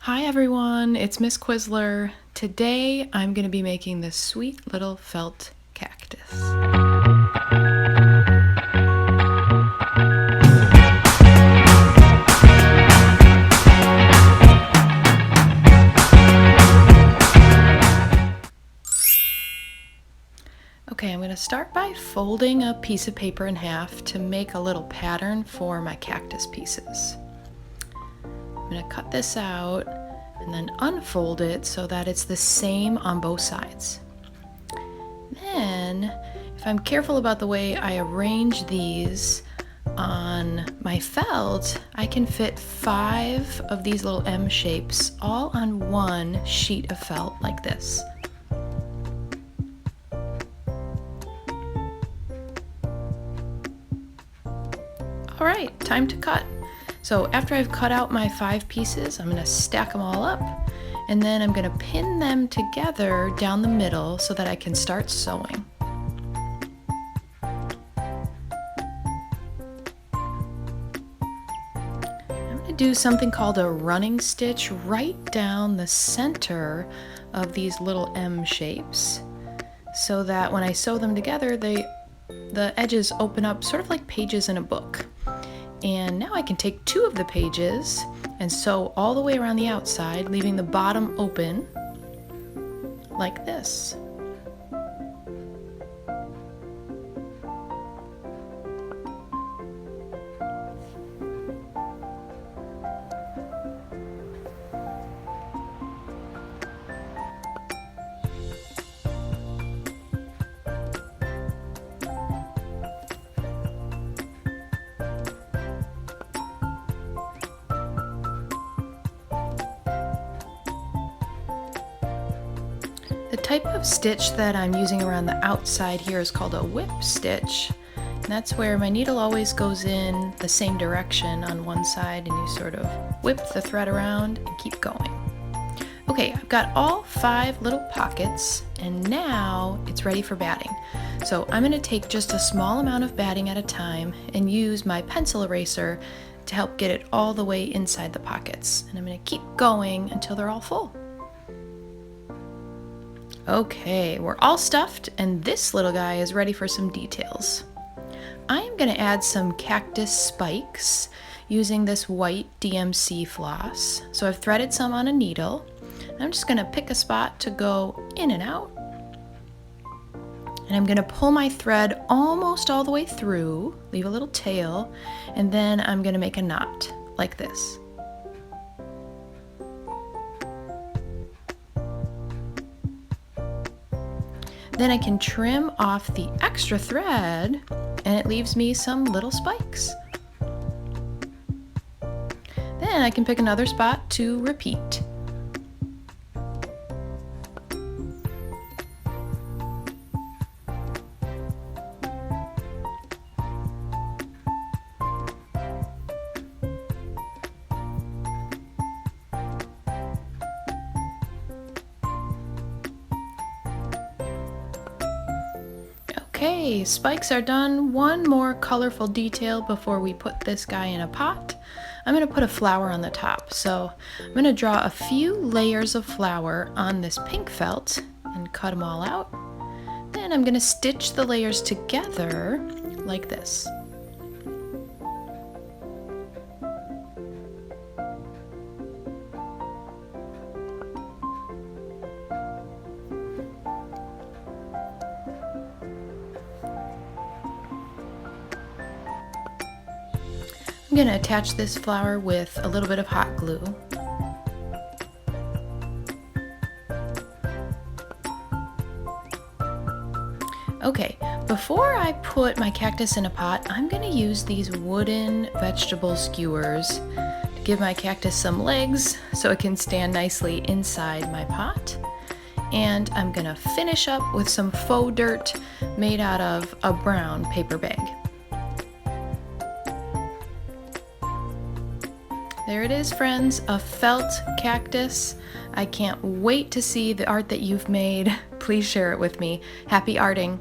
Hi everyone, it's Miss Quisler. Today I'm going to be making this sweet little felt cactus. Okay, I'm going to start by folding a piece of paper in half to make a little pattern for my cactus pieces. I'm going to cut this out and then unfold it so that it's the same on both sides. Then, if I'm careful about the way I arrange these on my felt, I can fit 5 of these little M shapes all on one sheet of felt like this. All right, time to cut. So after I've cut out my 5 pieces, I'm going to stack them all up, and then I'm going to pin them together down the middle so that I can start sewing. I'm going to do something called a running stitch right down the center of these little M shapes so that when I sew them together, the edges open up sort of like pages in a book. And now I can take 2 of the pages and sew all the way around the outside, leaving the bottom open like this. The type of stitch that I'm using around the outside here is called a whip stitch. And that's where my needle always goes in the same direction on one side and you sort of whip the thread around and keep going. Okay, I've got all 5 little pockets and now it's ready for batting. So I'm going to take just a small amount of batting at a time and use my pencil eraser to help get it all the way inside the pockets. And I'm going to keep going until they're all full. Okay, we're all stuffed and this little guy is ready for some details. I am going to add some cactus spikes using this white DMC floss. So I've threaded some on a needle. I'm just going to pick a spot to go in and out. And I'm going to pull my thread almost all the way through, leave a little tail, and then I'm going to make a knot like this. Then I can trim off the extra thread and it leaves me some little spikes. Then I can pick another spot to repeat. Okay, spikes are done. One more colorful detail before we put this guy in a pot. I'm going to put a flower on the top. So I'm going to draw a few layers of flower on this pink felt and cut them all out. Then I'm going to stitch the layers together like this. I'm going to attach this flower with a little bit of hot glue. Okay, before I put my cactus in a pot, I'm going to use these wooden vegetable skewers to give my cactus some legs so it can stand nicely inside my pot. And I'm going to finish up with some faux dirt made out of a brown paper bag. There it is, friends, a felt cactus. I can't wait to see the art that you've made. Please share it with me. Happy arting!